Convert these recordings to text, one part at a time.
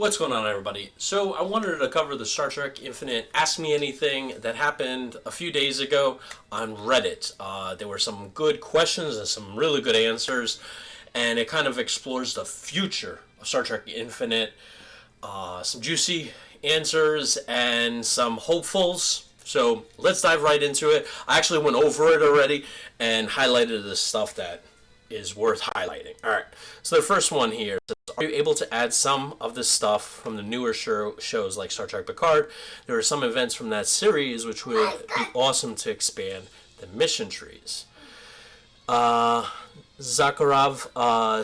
What's going on, everybody? So I wanted to cover the Star Trek Infinite Ask Me Anything that happened a few days ago on Reddit. There were some good questions and some really good answers, and it kind of explores the future of Star Trek Infinite. Some juicy answers and some hopefuls. So let's dive right into it. I actually went over it already and highlighted the stuff that is worth highlighting. Alright, so the first one here says, are you able to add some of the stuff from the newer shows like Star Trek Picard? There are some events from that series which would be awesome to expand the mission trees. Zakharov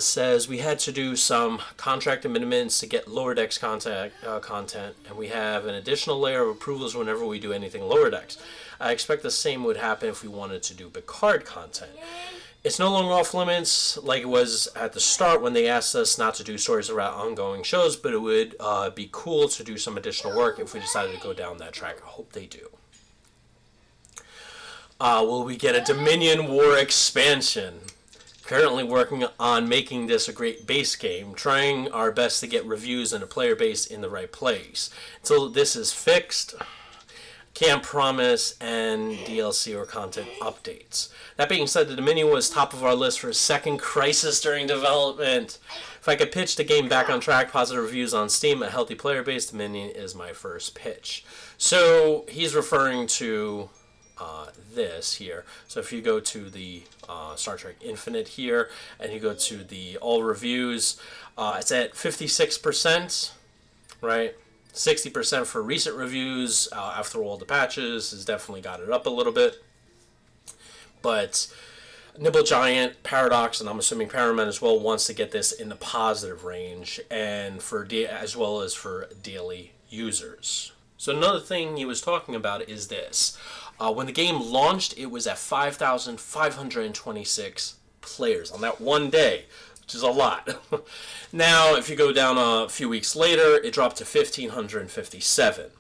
says, we had to do some contract amendments to get Lower Decks content, and we have an additional layer of approvals whenever we do anything Lower Decks. I expect the same would happen if we wanted to do Picard content. It's no longer off limits like it was at the start when they asked us not to do stories around ongoing shows, but it would be cool to do some additional work if we decided to go down that track. I hope they do. Will we get a Dominion War expansion? Currently working on making this a great base game, trying our best to get reviews and a player base in the right place. Until this is fixed, can't promise and DLC or content updates. That being said, the Dominion was top of our list for a second crisis during development. If I could pitch the game back on track, positive reviews on Steam, a healthy player base, Dominion is my first pitch. So he's referring to this here. So if you go to the Star Trek Infinite here, and you go to the all reviews, it's at 56%, right? 60% for recent reviews after all the patches has definitely got it up a little bit. But Nibble Giant, Paradox, and I'm assuming Paraman as well wants to get this in the positive range, and as well as for daily users. So another thing he was talking about is this. When the game launched, it was at 5,526 players on that one day, which is a lot. Now, if you go down a few weeks later, it dropped to 1,557.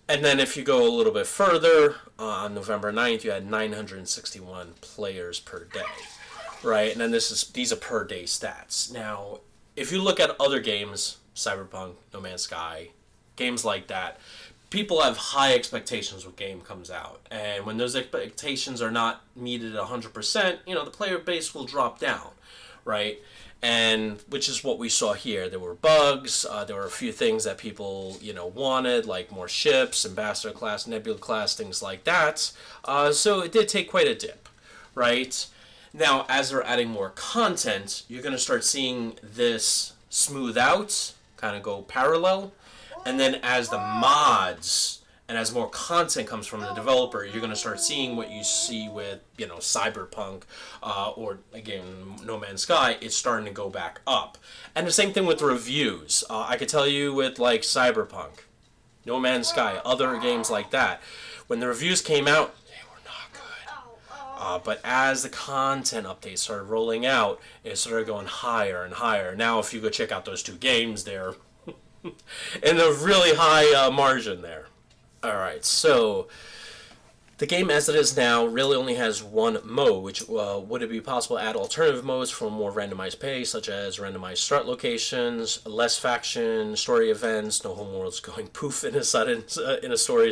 And then if you go a little bit further, on November 9th, you had 961 players per day, right? And then these are per day stats. Now, if you look at other games, Cyberpunk, No Man's Sky, games like that, people have high expectations when a game comes out. And when those expectations are not meted 100%, the player base will drop down, right? And which is what we saw here. There were bugs. There were a few things that people, wanted, like more ships, Ambassador class, Nebula class, things like that. So it did take quite a dip, right? Now, as they're adding more content, you're going to start seeing this smooth out, kind of go parallel. And then as the mods and as more content comes from the developer, you're going to start seeing what you see with, Cyberpunk or, again, No Man's Sky. It's starting to go back up. And the same thing with the reviews. I could tell you with, like, Cyberpunk, No Man's Sky, other games like that. When the reviews came out, they were not good. But as the content updates started rolling out, it started going higher and higher. Now, if you go check out those two games, they're in a really high margin there. Alright, so the game as it is now really only has one mode, which would it be possible to add alternative modes for more randomized pace, such as randomized start locations, less faction, story events, no homeworlds going poof in a story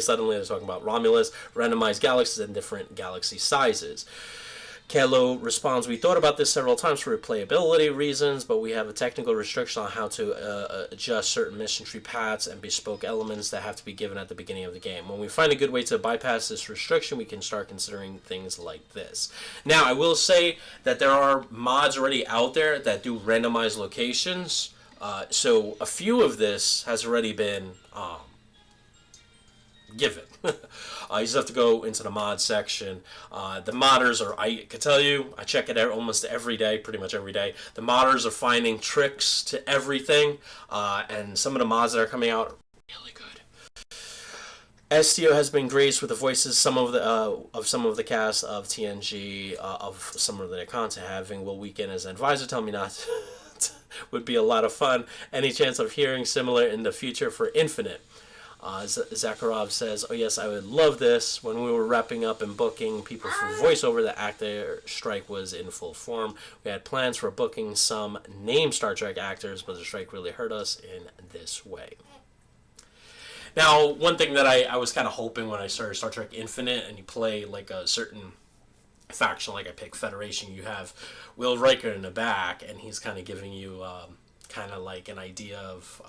suddenly. They're talking about Romulus, randomized galaxies and different galaxy sizes. Kalo responds, we thought about this several times for replayability reasons, but we have a technical restriction on how to adjust certain mission tree paths and bespoke elements that have to be given at the beginning of the game. When we find a good way to bypass this restriction, we can start considering things like this. Now, I will say that there are mods already out there that do randomized locations, so a few of this has already been given. You just have to go into the mod section. The modders I can tell you, I check it out almost every day, pretty much every day. The modders are finding tricks to everything, and some of the mods that are coming out are really good. STO has been graced with the voices some of the cast of TNG, of some of their content having Will Weekend as an advisor. Tell me not would be a lot of fun. Any chance of hearing similar in the future for Infinite? Zakharov says, "Oh yes, I would love this. When we were wrapping up and booking people for voiceover, the actor strike was in full form. We had plans for booking some named Star Trek actors, but the strike really hurt us in this way." Now, one thing that I was kind of hoping when I started Star Trek Infinite, and you play like a certain faction, like I picked Federation, you have Will Riker in the back, and he's kind of giving you kind of like an idea of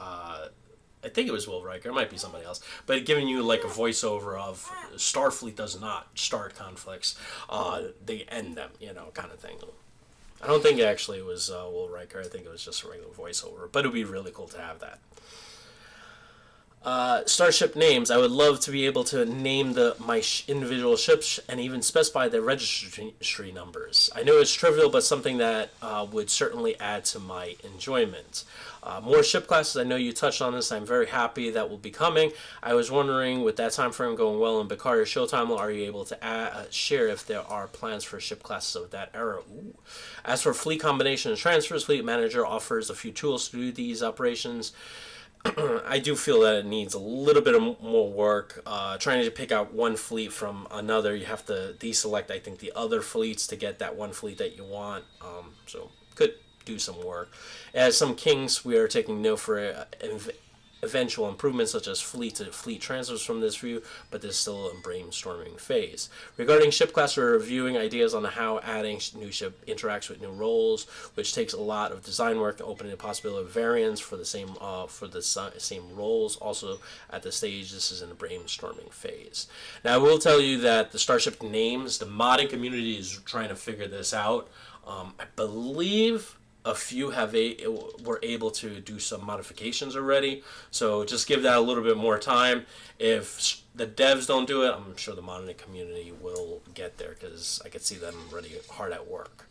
I think it was Will Riker, it might be somebody else, but giving you like a voiceover of Starfleet does not start conflicts, they end them, kind of thing. I don't think it actually was Will Riker, I think it was just a regular voiceover, but it would be really cool to have that. Starship names. I would love to be able to name my individual ships and even specify their registry numbers. I know it's trivial, but something that would certainly add to my enjoyment. More ship classes. I know you touched on this. I'm very happy that will be coming. I was wondering, with that time frame going well in Picard or Showtime, are you able to share if there are plans for ship classes of that era? Ooh. As for fleet combination and transfers, Fleet Manager offers a few tools to do these operations. I do feel that it needs a little bit of more work. Trying to pick out one fleet from another, you have to deselect, I think, the other fleets to get that one fleet that you want. So could do some work. As some kinks, we are taking note for eventual improvements such as fleet-to-fleet transfers from this view, but this is still a brainstorming phase. Regarding ship class, we're reviewing ideas on how adding new ship interacts with new roles, which takes a lot of design work, opening the possibility of variants for the same roles. Also, at this stage, this is in the brainstorming phase. Now, I will tell you that the Starship names, the modding community is trying to figure this out. I believe a few were able to do some modifications already, so just give that a little bit more time. If the devs don't do it, I'm sure the modding community will get there, because I could see them already hard at work.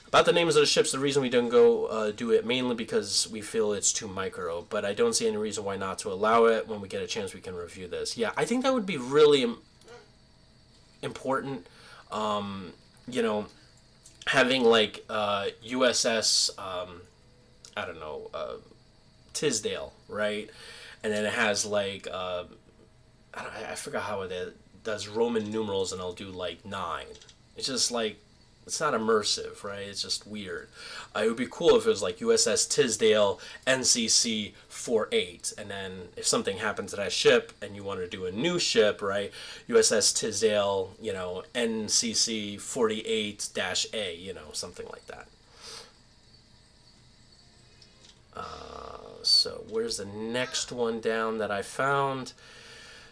About the names of the ships, the reason we don't go do it mainly because we feel it's too micro, but I don't see any reason why not to allow it. When we get a chance, we can review this. Yeah, I think that would be really important. Having like USS, I don't know, Tisdale, right? And then it has like, I forgot how it does Roman numerals, and I'll do like 9. It's just like, it's not immersive, right? It's just weird. It would be cool if it was like USS Tisdale NCC 48, and then if something happened to that ship and you want to do a new ship, right? USS Tisdale, NCC 48-A, something like that. So where's the next one down that I found?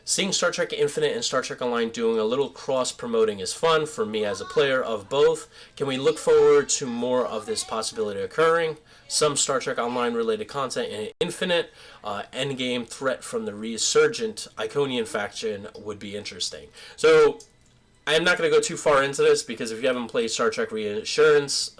Seeing Star Trek Infinite and Star Trek Online doing a little cross-promoting is fun for me as a player of both. Can we look forward to more of this possibility occurring? Some Star Trek Online related content in Infinite, endgame threat from the resurgent Iconian faction would be interesting. So I'm not going to go too far into this, because if you haven't played Star Trek Resurgence,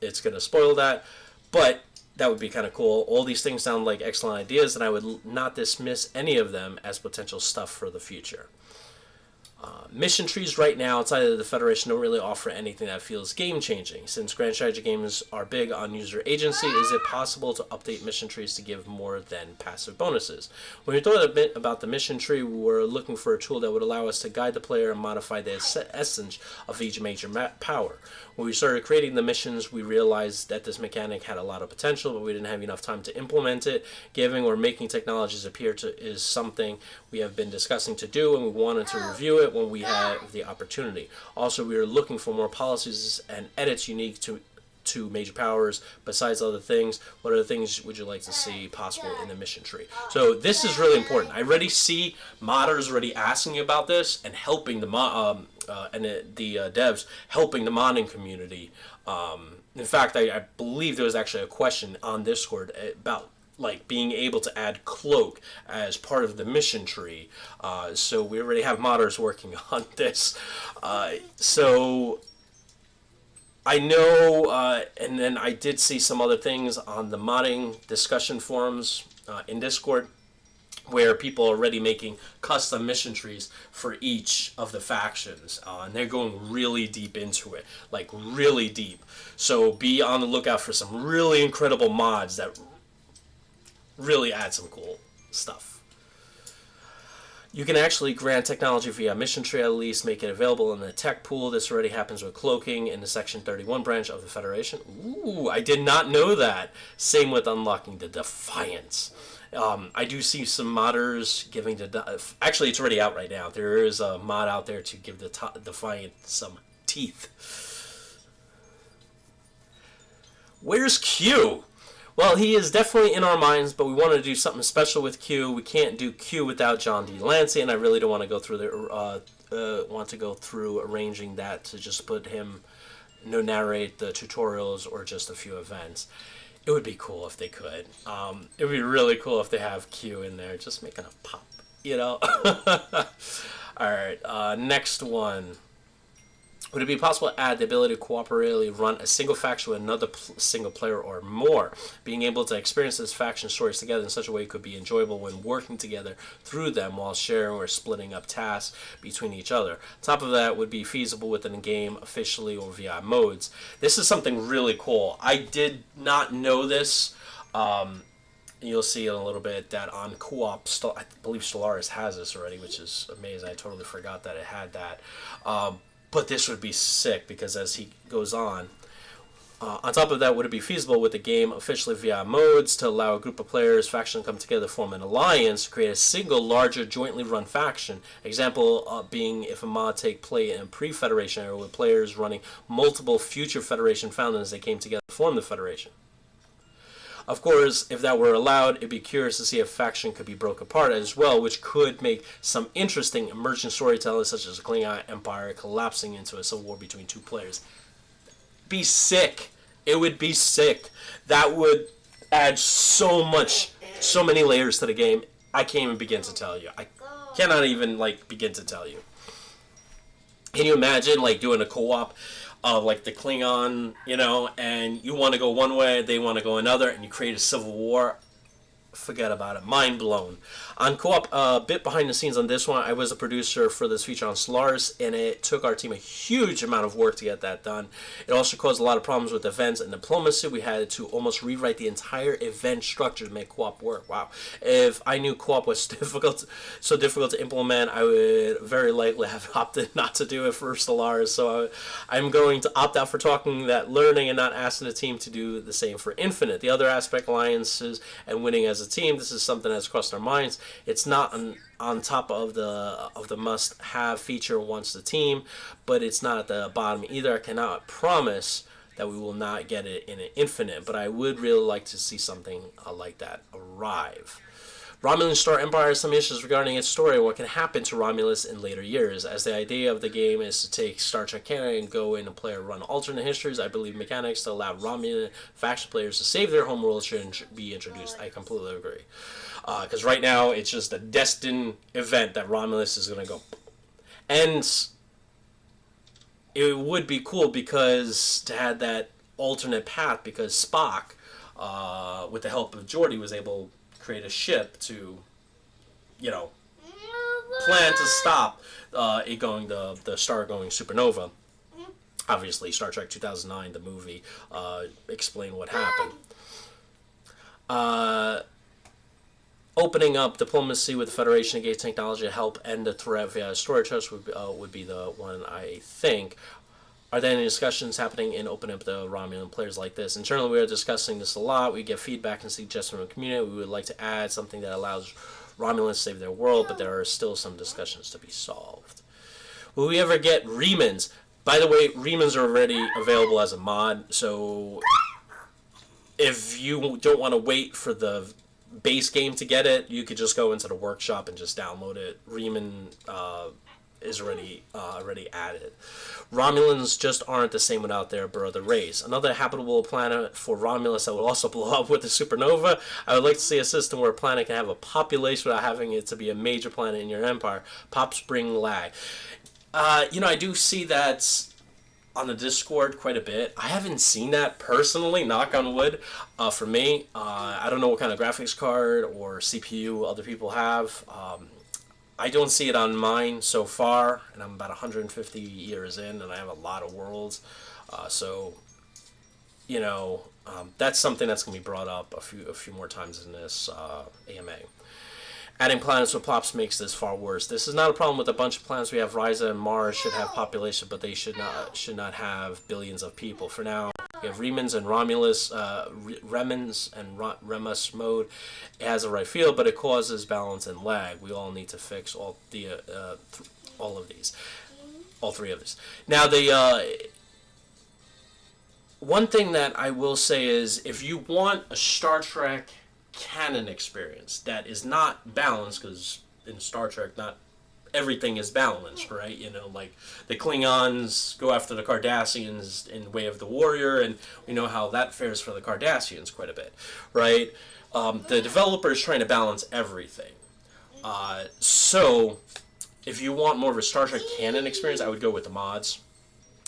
it's going to spoil that. But that would be kind of cool. All these things sound like excellent ideas, and I would not dismiss any of them as potential stuff for the future. Mission trees right now outside of the Federation don't really offer anything that feels game-changing. Since grand strategy games are big on user agency, is it possible to update mission trees to give more than passive bonuses? When we thought a bit about the mission tree, we were looking for a tool that would allow us to guide the player and modify the essence of each major power. When we started creating the missions, we realized that this mechanic had a lot of potential, but we didn't have enough time to implement it. Giving or making technologies appear is something we have been discussing to do, and we wanted to review it when we have the opportunity. Also, we are looking for more policies and edits unique to major powers. Besides other things, what other things would you like to see possible in the mission tree? So this is really important. I already see modders already asking about this and helping the devs helping the modding community. In fact, I believe there was actually a question on Discord about like being able to add cloak as part of the mission tree. So we already have modders working on this. So I know, and then I did see some other things on the modding discussion forums in Discord, where people are already making custom mission trees for each of the factions, and they're going really deep into it, like really deep. So be on the lookout for some really incredible mods that really add some cool stuff. You can actually grant technology via mission tree, at least make it available in the tech pool. This already happens with cloaking in the Section 31 branch of the Federation. Ooh, I did not know that. Same with unlocking the Defiance. I do see some modders giving the... Actually, it's already out right now. There is a mod out there to give the Defiant some teeth. Where's Q? Well, he is definitely in our minds, but we want to do something special with Q. We can't do Q without John D. Lancey, and I really don't want to go through arranging that to just put him, narrate the tutorials or just a few events. It would be cool if they could. It would be really cool if they have Q in there, just making a pop, All right, next one. Would it be possible to add the ability to cooperatively run a single faction with another single player or more? Being able to experience this faction stories together in such a way could be enjoyable when working together through them while sharing or splitting up tasks between each other. Top of that would be feasible within the game officially or via modes. This is something really cool. I did not know this. You'll see in a little bit that on Co-op, I believe Stellaris has this already, which is amazing. I totally forgot that it had that. But this would be sick because as he goes on top of that, would it be feasible with the game officially via modes to allow a group of players, faction to come together, form an alliance, create a single larger jointly run faction? Example being if a mod take play in a pre-Federation era with players running multiple future Federation foundings they came together to form the Federation. Of course, if that were allowed, it'd be curious to see if faction could be broke apart as well, which could make some interesting emergent storytelling, such as the Klingon Empire collapsing into a civil war between two players. Be sick. It would be sick. That would add so many layers to the game. I can't even begin to tell you. I cannot even begin to tell you. Can you imagine doing a co-op of the Klingon, and you want to go one way, they want to go another, and you create a civil war? Forget about it. Mind blown. On Co-op, a bit behind the scenes on this one, I was a producer for this feature on Stellaris, and it took our team a huge amount of work to get that done. It also caused a lot of problems with events and diplomacy. We had to almost rewrite the entire event structure to make Co-op work. Wow. If I knew Co-op was so difficult to implement, I would very likely have opted not to do it for Stellaris. So I'm going to opt out for talking that learning and not asking the team to do the same for Infinite. The other aspect, alliances and winning as a team, this is something that's crossed our minds. It's not on top of the must-have feature once the team, but it's not at the bottom either. I cannot promise that we will not get it in an Infinite, but I would really like to see something like that arrive. Romulan Star Empire has some issues regarding its story and what can happen to Romulus in later years. As the idea of the game is to take Star Trek canon and go in and play or run alternate histories, I believe mechanics to allow Romulan faction players to save their homeworld should be introduced. I completely agree. Because right now, it's just a destined event that Romulus is going to go. And it would be cool because to have that alternate path, because Spock, with the help of Geordi, was able create a ship to, plan to stop it going the star going supernova. Obviously, Star Trek 2009, the movie, explained what happened. Opening up diplomacy with the Federation against technology to help end the threat via storage hosts would be the one, I think. Are there any discussions happening in opening up the Romulan players like this? Internally, we are discussing this a lot. We get feedback and suggestions from the community. We would like to add something that allows Romulans to save their world, but there are still some discussions to be solved. Will we ever get Remans? By the way, Remans are already available as a mod, so if you don't want to wait for the base game to get it, you could just go into the workshop and just download it. Reman is already added. Romulans just aren't the same without their brother race. Another habitable planet for Romulus that would also blow up with a supernova. I would like to see a system where a planet can have a population without having it to be a major planet in your empire. Pop spring lag. I do see that on the Discord quite a bit. I haven't seen that personally, knock on wood, for me. I don't know what kind of graphics card or CPU other people have. I don't see it on mine so far, and I'm about 150 years in, and I have a lot of worlds. So, That's something that's going to be brought up a few more times in this AMA. Adding planets with plops makes this far worse. This is not a problem with a bunch of planets. We have Ryza and Mars should have population, but they should not have billions of people. For now, we have Remans and Romulus, Remans and Remus mode. It has a right feel, but it causes balance and lag. We all need to fix all of these, all three of these. Now one thing that I will say is, if you want a Star Trek canon experience that is not balanced, because in Star Trek not everything is balanced, right? Like the Klingons go after the Cardassians in Way of the Warrior, and we know how that fares for the Cardassians quite a bit, right? The developer is trying to balance everything. So if you want more of a Star Trek canon experience, I would go with the mods.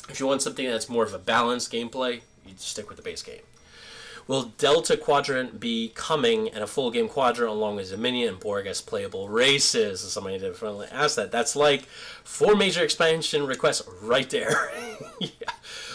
If you want something that's more of a balanced gameplay, you'd stick with the base game. Will Delta Quadrant be coming and a full game quadrant along with Dominion and Borg as playable races? Somebody definitely asked that. That's like 4 major expansion requests right there. Yeah.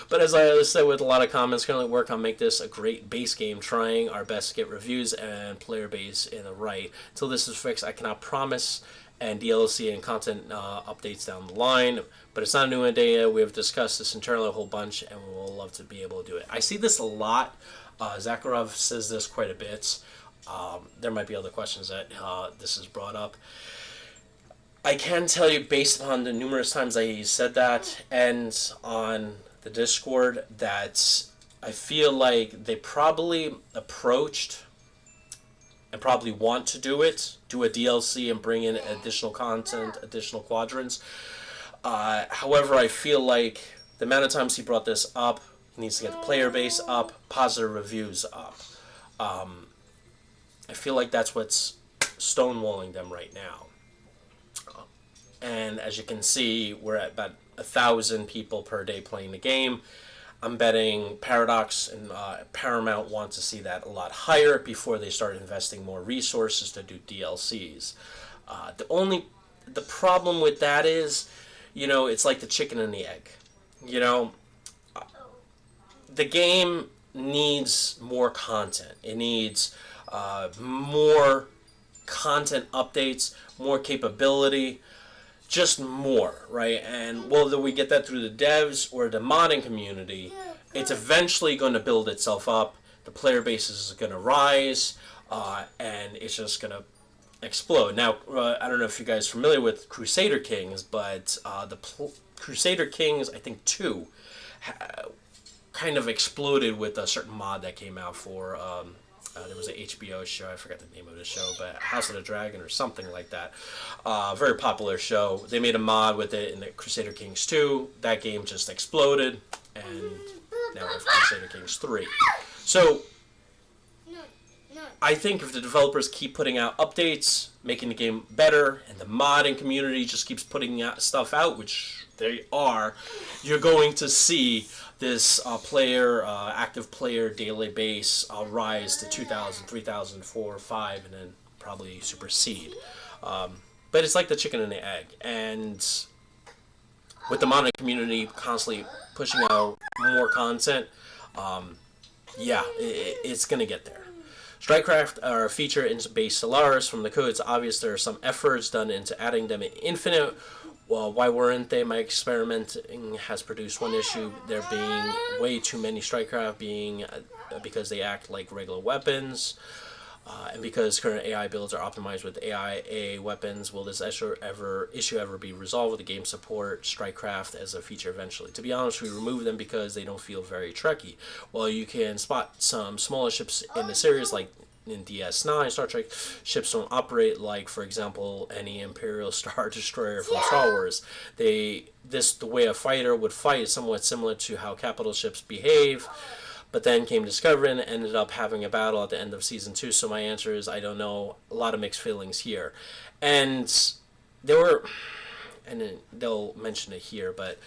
But as I said with a lot of comments, currently work on make this a great base game, trying our best to get reviews and player base in the right. Until this is fixed, I cannot promise and DLC and content updates down the line. But it's not a new idea. We have discussed this internally a whole bunch, and we will love to be able to do it. I see this a lot. Zakharov says this quite a bit. There might be other questions that this is brought up. I can tell you, based on the numerous times I said that, and on the Discord, that I feel like they probably approached and probably want to do a DLC and bring in additional content, additional quadrants. However, I feel like the amount of times he brought this up, he needs to get the player base up, positive reviews up. I feel like that's what's stonewalling them right now. And as you can see, we're at about 1,000 people per day playing the game. I'm betting Paradox and Paramount want to see that a lot higher before they start investing more resources to do DLCs. The problem with that is, it's like the chicken and the egg. The game needs more content. It needs more content updates, more capability, just more, right? And whether we get that through the devs or the modding community, it's eventually going to build itself up. The player base is going to rise, and it's just going to explode. Now, I don't know if you guys are familiar with Crusader Kings, but Crusader Kings, I think 2, kind of exploded with a certain mod that came out for, there was an HBO show, I forgot the name of the show, but House of the Dragon or something like that. Very popular show. They made a mod with it in the Crusader Kings 2. That game just exploded, and now we have Crusader Kings 3. So, I think if the developers keep putting out updates, making the game better, and the modding community just keeps putting out stuff out, which they are, you're going to see this active player daily base rise to 2,000, 3,000, 4, 5, and then probably supersede. But it's like the chicken and the egg. And with the modding community constantly pushing out more content, it's going to get there. Strikecraft are a feature in base Solaris. From the code, it's obvious there are some efforts done into adding them in Infinite. Well, why weren't they? My experimenting has produced one issue. There being way too many Strikecraft, because they act like regular weapons. And because current AI builds are optimized with AI weapons, will this issue ever be resolved with the game support Strikecraft as a feature eventually? To be honest, we remove them because they don't feel very Trekky. While you can spot some smaller ships in the series, like in DS9, Star Trek, ships don't operate like, for example, any Imperial Star Destroyer from Star Wars. The way a fighter would fight is somewhat similar to how capital ships behave. But then came Discovery and ended up having a battle at the end of Season 2, so my answer is I don't know. A lot of mixed feelings here. And they'll mention it here, but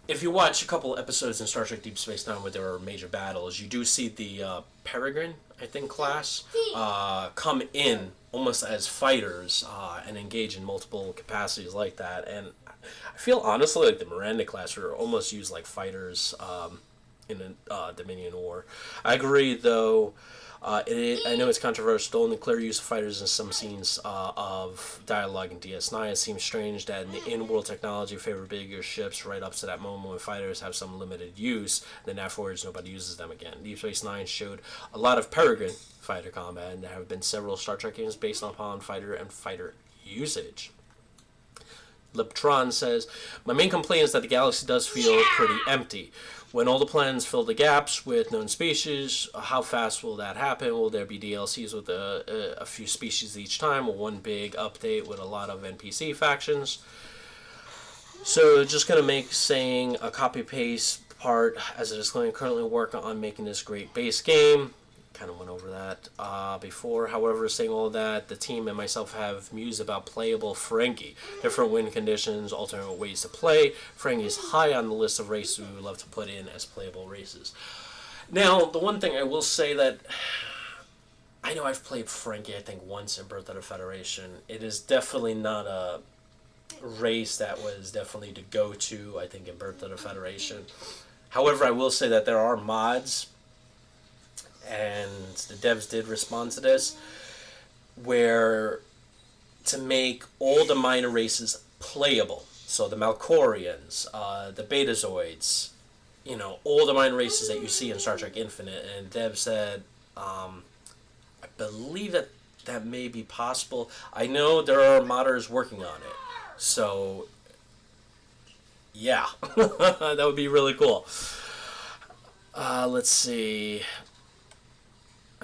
if you watch a couple episodes in Star Trek Deep Space Nine where there are major battles, you do see the Peregrine, I think, class come in almost as fighters and engage in multiple capacities like that. And I feel honestly like the Miranda class were almost used like fighters. in a Dominion war. I agree, though. I know it's controversial. The only clear use of fighters in some scenes of dialogue in DS9. It seems strange that in the in-world technology favor bigger ships right up to that moment when fighters have some limited use. Then afterwards, nobody uses them again. Deep Space Nine showed a lot of Peregrine fighter combat, and there have been several Star Trek games based upon fighter and fighter usage. Liptron says, my main complaint is that the galaxy does feel pretty empty. When all the planets fill the gaps with known species, how fast will that happen? Will there be DLCs with a few species each time, or one big update with a lot of NPC factions? So just going to make saying a copy-paste part as a disclaimer, currently working on making this great base game. Kind of went over that before. However, saying all that, the team and myself have mused about playable Ferengi. Different win conditions, alternate ways to play. Ferengi is high on the list of races we would love to put in as playable races. Now, the one thing I will say that I know I've played Ferengi, I think, once in Birth of the Federation. It is definitely not a race that was definitely to go to, I think, in Birth of the Federation. However, I will say that there are mods, and the devs did respond to this, where to make all the minor races playable. So the Malkorians, the Betazoids, all the minor races that you see in Star Trek Infinite. And Dev said, I believe that may be possible. I know there are modders working on it. So, yeah, that would be really cool. Let's see.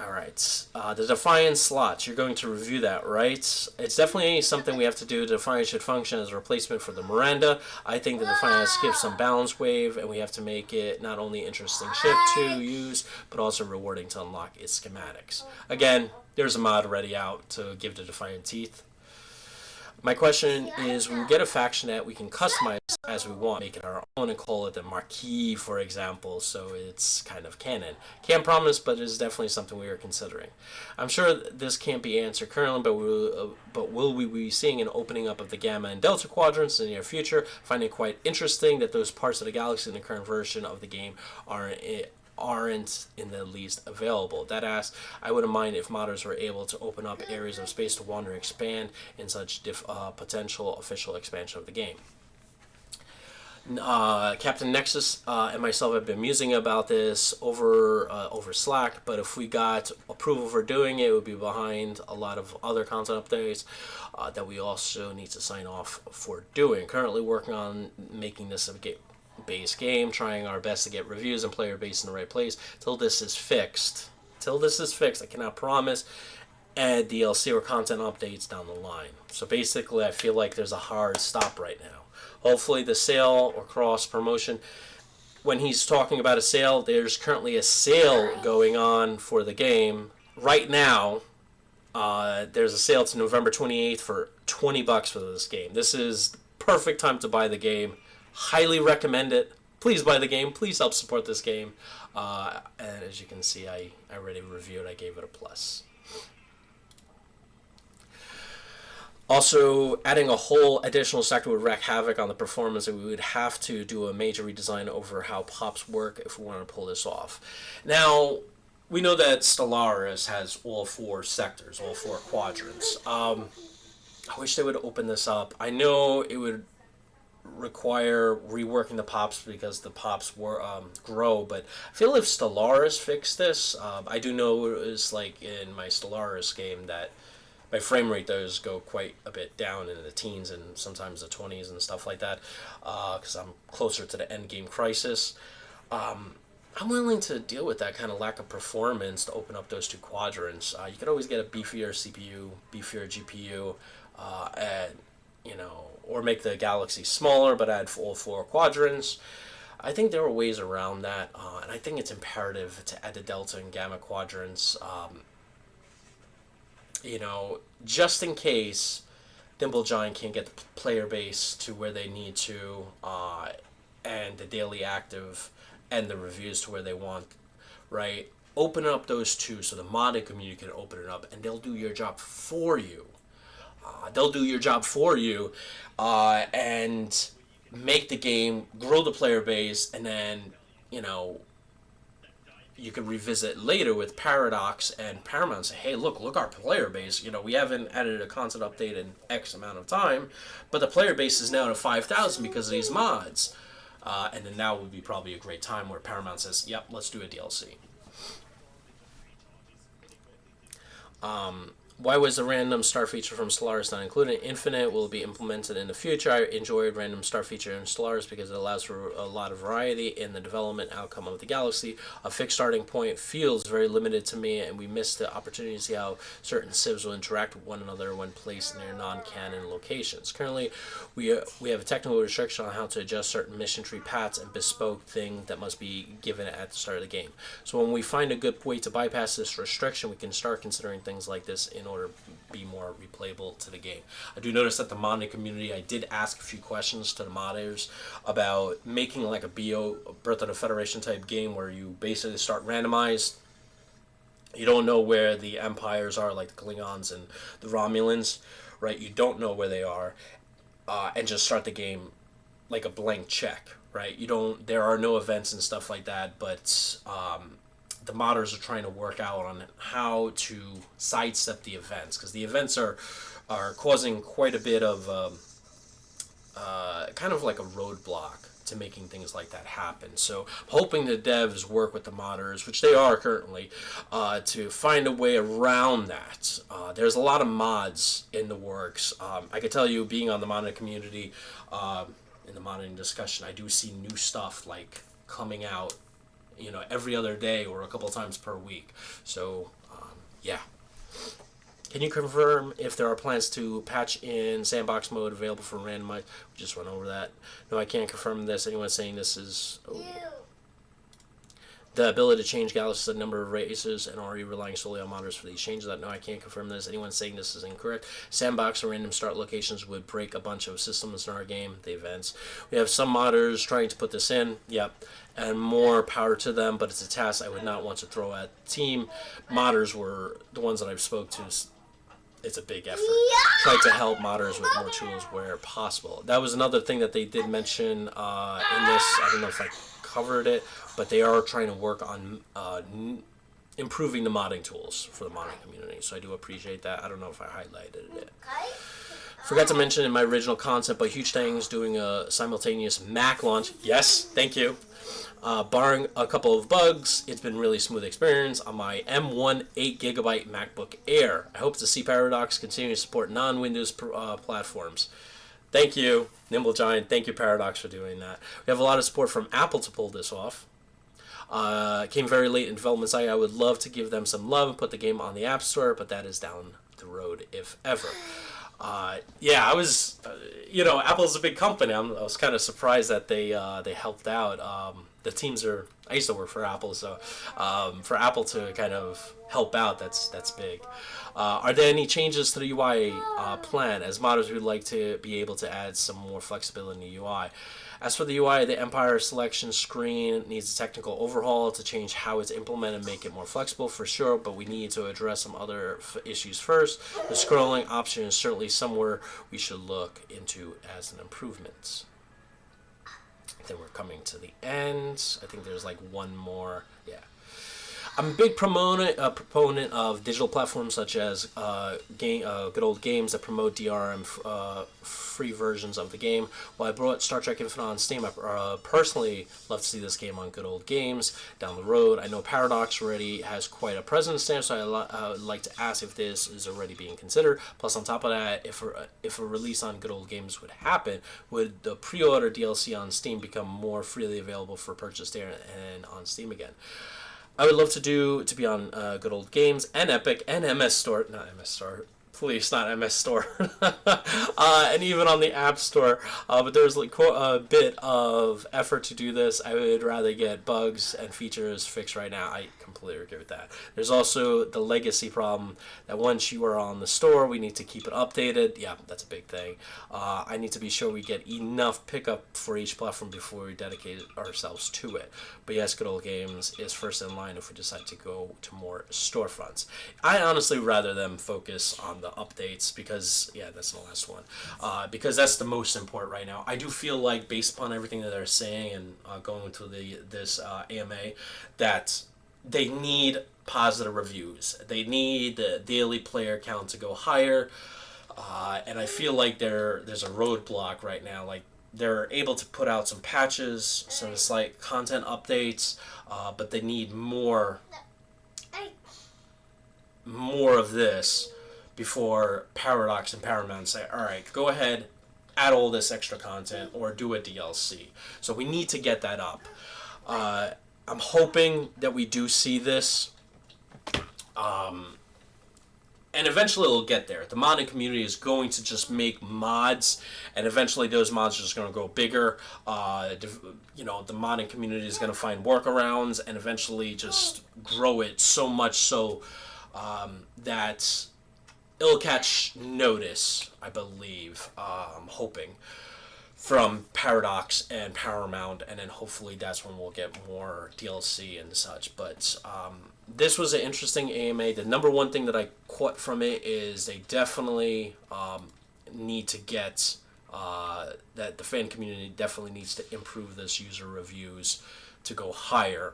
Alright, the Defiance slots, you're going to review that, right? It's definitely something we have to do. The Defiance should function as a replacement for the Miranda. I think the Defiance skips some balance wave, and we have to make it not only interesting ship to use, but also rewarding to unlock its schematics. Again, there's a mod already out to give the Defiant teeth. My question is, when we get a faction that we can customize as we want, make it our own and call it the Marquis, for example, so it's kind of canon. Can't promise, but it is definitely something we are considering. I'm sure this can't be answered currently, but will we be seeing an opening up of the Gamma and Delta quadrants in the near future? Find it quite interesting that those parts of the galaxy in the current version of the game aren't in the least available. That asks, I wouldn't mind if modders were able to open up areas of space to wander and expand in such potential official expansion of the game. Captain Nexus and myself have been musing about this over Slack, but if we got approval for doing it, it would be behind a lot of other content updates that we also need to sign off for doing. Currently working on making this a base game, trying our best to get reviews and player base in the right place. Till this is fixed, I cannot promise add DLC or content updates down the line. So basically, I feel like there's a hard stop right now. Hopefully the sale or cross promotion, when he's talking about a sale, there's currently a sale going on for the game right now. There's a sale to November 28th for $20 for this game. This is the perfect time to buy the game. Highly recommend it. Please buy the game. Please help support this game. And as you can see, I already reviewed. I gave it a plus. Also, adding a whole additional sector would wreak havoc on the performance, and we would have to do a major redesign over how pops work if we want to pull this off. Now, we know that Stellaris has all 4 sectors, all 4 quadrants. I wish they would open this up. I know it would require reworking the pops because the pops were grow, but I feel if Stellaris fixed this, I do know it was like in my Stellaris game that my frame rate does go quite a bit down in the teens and sometimes the 20s and stuff like that, because I'm closer to the end game crisis. I'm willing to deal with that kind of lack of performance to open up those 2 quadrants. You could always get a beefier CPU, beefier GPU, and or make the galaxy smaller, but add all 4 quadrants. I think there are ways around that, and I think it's imperative to add the Delta and Gamma quadrants. Just in case Dimple Giant can't get the player base to where they need to, and the daily active and the reviews to where they want, right? Open up those 2 so the modding community can open it up, and they'll do your job for you. And make the game, grow the player base, and then, you can revisit later with Paradox and Paramount and say, hey, look our player base. We haven't added a content update in X amount of time, but the player base is now to 5,000 because of these mods. And then now would be probably a great time where Paramount says, yep, let's do a DLC. Why was the random star feature from Stellaris not included? Infinite will be implemented in the future. I enjoyed random star feature in Stellaris because it allows for a lot of variety in the development outcome of the galaxy. A fixed starting point feels very limited to me, and we miss the opportunity to see how certain civs will interact with one another when placed in their non-canon locations. Currently, we have a technical restriction on how to adjust certain mission tree paths and bespoke thing that must be given at the start of the game. So when we find a good way to bypass this restriction, we can start considering things like this in order to be more replayable to the game. I do notice that the modding community, I did ask a few questions to the modders about making like a BO, Birth of the Federation type game where you basically start randomized. You don't know where the empires are, like the Klingons and the Romulans, right? You don't know where they are, and just start the game like a blank check, right? There are no events and stuff like that, but the modders are trying to work out on how to sidestep the events, because the events are causing quite a bit of kind of like a roadblock to making things like that happen. So I'm hoping the devs work with the modders, which they are currently, to find a way around that. There's a lot of mods in the works. I can tell you, being on the modding community, in the modding discussion, I do see new stuff like coming out every other day or a couple times per week. So, yeah. Can you confirm if there are plans to patch in Sandbox Mode available for randomized? We just went over that. No, I can't confirm this. Anyone saying this is... Oh. The ability to change galaxies a number of races, and are you relying solely on modders for these changes? No, I can't confirm this. Anyone saying this is incorrect? Sandbox or random start locations would break a bunch of systems in our game, the events. We have some modders trying to put this in, yep, and more power to them, but it's a task I would not want to throw at the team. Modders were the ones that I've spoke to. It's a big effort. Try to help modders with more tools where possible. That was another thing that they did mention in this. I don't know if I covered it, but they are trying to work on improving the modding tools for the modding community. So I do appreciate that. I don't know if I highlighted it. Forgot to mention in my original concept, but Huge Things doing a simultaneous Mac launch. Yes, thank you. Barring a couple of bugs, it's been a really smooth experience on my M1 8GB MacBook Air. I hope to see Paradox continue to support non-Windows platforms. Thank you, Nimble Giant. Thank you, Paradox, for doing that. We have a lot of support from Apple to pull this off. Came very late in development cycle. I would love to give them some love and put the game on the App Store, but that is down the road, if ever. Yeah, I was, Apple's a big company. I was kind of surprised that they helped out. The teams are, I used to work for Apple, so for Apple to kind of help out, that's big. Are there any changes to the UI plan? As modders, we would like to be able to add some more flexibility in the UI. As for the UI, the Empire selection screen needs a technical overhaul to change how it's implemented and make it more flexible for sure, but we need to address some other issues first. The scrolling option is certainly somewhere we should look into as an improvement. Then we're coming to the end. I think there's like one more. Yeah. I'm a big proponent of digital platforms such as good old games that promote DRM free versions of the game. While I brought Star Trek Infinite on Steam, I personally love to see this game on good old games down the road. I know Paradox already has quite a presence there, so I would like to ask if this is already being considered. Plus, on top of that, if a release on good old games would happen, would the pre-order DLC on Steam become more freely available for purchase there and on Steam again? I would love to be on good old games and Epic and MS Store, not MS Store, please, not MS Store, and even on the App Store. But there's like a bit of effort to do this. I would rather get bugs and features fixed right now. I completely agree with that. There's also the legacy problem that once you are on the store, we need to keep it updated. Yeah, that's a big thing. I need to be sure we get enough pickup for each platform before we dedicate ourselves to it. But yes, good old games is first in line if we decide to go to more storefronts. I honestly rather them focus on the updates because, yeah, that's the last one. Because that's the most important right now. I do feel like, based upon everything that they're saying and going to this AMA, that they need positive reviews. They need the daily player count to go higher. And I feel like there's a roadblock right now. Like, they're able to put out some patches, some slight content updates, but they need more of this before Paradox and Paramount say, all right, go ahead, add all this extra content or do a DLC. So we need to get that up. I'm hoping that we do see this. And eventually it'll get there. The modding community is going to just make mods, and eventually those mods are just going to go bigger. The modding community is going to find workarounds and eventually just grow it so much so that it'll catch notice, I believe. I'm hoping. From Paradox and Paramount, and then hopefully that's when we'll get more DLC and such. But this was an interesting AMA. The number one thing that I caught from it is they definitely need to get that the fan community definitely needs to improve this user reviews to go higher.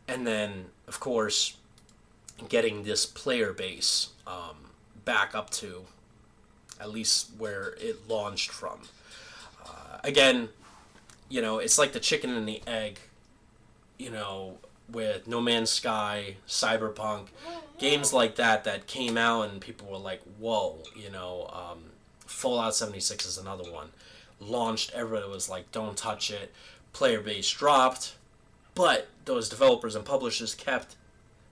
And then, of course, getting this player base back up to at least where it launched from. Again, it's like the chicken and the egg, with No Man's Sky, Cyberpunk, games like that came out and people were like, whoa, Fallout 76 is another one. Launched, everybody was like, don't touch it. Player base dropped, but those developers and publishers kept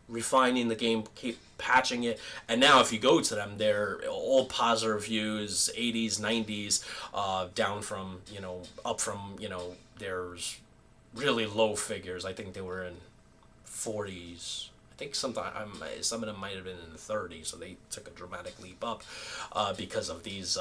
refining the game, keep patching it, and now if you go to them, they're all positive reviews, 80s, 90s, down from, up from, there's really low figures. I think they were in 40s. I think some of them might have been in the 30s, so they took a dramatic leap up because of these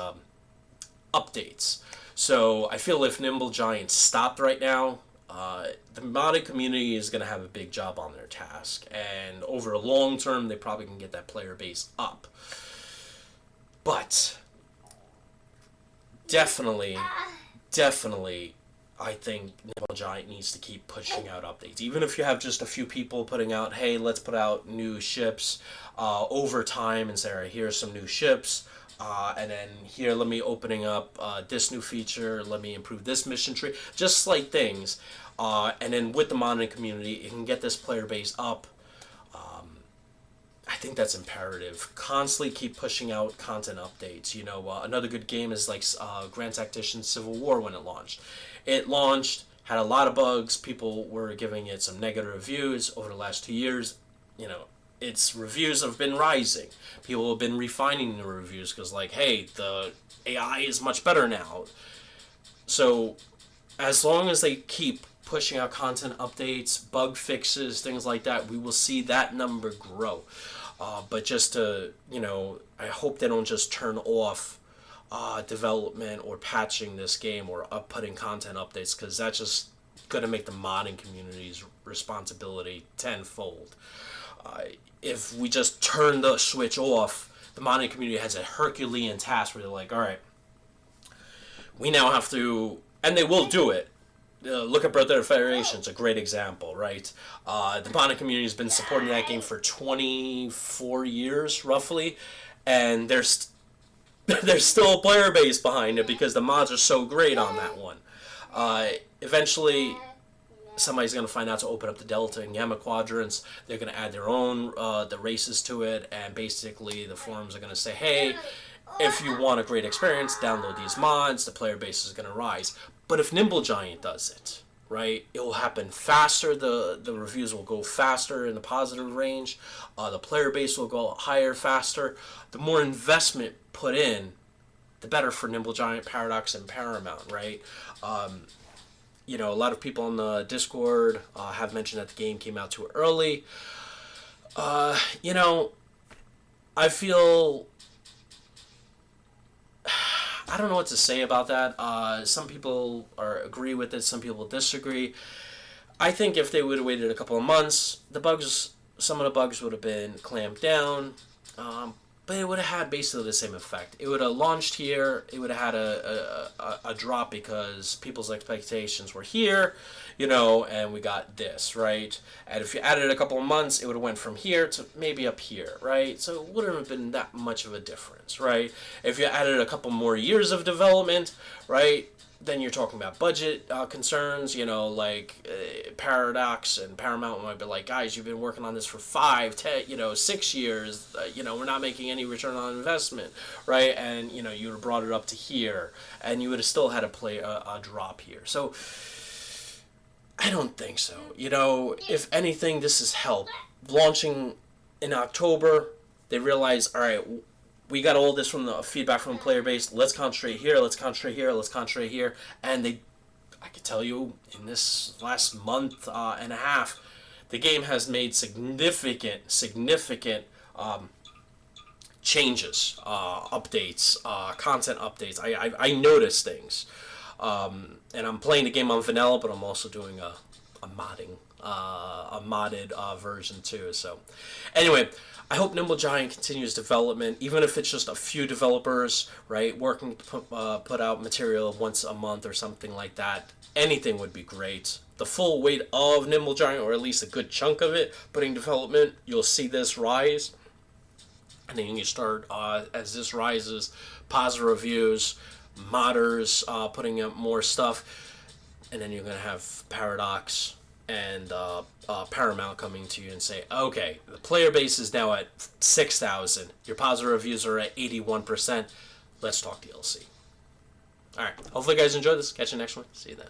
updates. So I feel if Nimble Giant stopped right now, the modding community is going to have a big job on their task, and over a long term they probably can get that player base up. But definitely I think Nimble Giant needs to keep pushing out updates, even if you have just a few people putting out, hey, let's put out new ships over time and say, all right, here's some new ships. And then here, let me opening up this new feature. Let me improve this mission tree. Just slight things. And then with the modding community, it can get this player base up. I think that's imperative. Constantly keep pushing out content updates. Another good game is like Grand Tactician Civil War when it launched. It launched, had a lot of bugs. People were giving it some negative reviews over the last 2 years. Its reviews have been rising. People have been refining the reviews because, like, hey, the AI is much better now. So, as long as they keep pushing out content updates, bug fixes, things like that, we will see that number grow. But just to, I hope they don't just turn off development or patching this game or putting content updates, because that's just going to make the modding community's responsibility tenfold. If we just turn the switch off, the modding community has a Herculean task where they're like, all right, we now have to, and they will do it. Look at Brotherhood Federation, it's a great example, right? The modding community has been supporting that game for 24 years, roughly, and there's still a player base behind it because the mods are so great on that one. Eventually, somebody's going to find out to open up the Delta and Gamma quadrants. They're going to add their own the races to it, and basically the forums are going to say, hey, if you want a great experience, download these mods. The player base is going to rise. But if Nimble Giant does it, right, it will happen faster. The reviews will go faster in the positive range. The player base will go higher, faster. The more investment put in, the better for Nimble Giant, Paradox, and Paramount, right? A lot of people on the Discord have mentioned that the game came out too early. I feel... I don't know what to say about that. Some people agree with it, some people disagree. I think if they would have waited a couple of months, some of the bugs would have been clamped down. But but it would have had basically the same effect. It would have launched here. It would have had a drop because people's expectations were here, and we got this, right? And if you added a couple of months, it would have went from here to maybe up here, right? So it wouldn't have been that much of a difference, right? If you added a couple more years of development, right, then you're talking about budget concerns, Paradox and Paramount might be like, guys, you've been working on this for 5, 10, 6 years, we're not making any return on investment, right? And, you would have brought it up to here, and you would have still had to play a drop here. So, I don't think so. If anything, this has helped. Launching in October, they realized, all right, we got all this from the feedback from the player base. Let's concentrate here. Let's concentrate here. Let's concentrate here. And I could tell you, in this last month and a half, the game has made significant changes, updates, content updates. I noticed things, and I'm playing the game on vanilla, but I'm also doing a modded version too. So, anyway. I hope Nimble Giant continues development, even if it's just a few developers, right, working to put out material once a month or something like that. Anything would be great. The full weight of Nimble Giant, or at least a good chunk of it, putting development, you'll see this rise. And then you start, as this rises, positive reviews, modders putting up more stuff, and then you're going to have Paradox and Paramount coming to you and say, okay, the player base is now at 6,000. Your positive reviews are at 81%. Let's talk DLC. All right. Hopefully you guys enjoyed this. Catch you next one. See you then.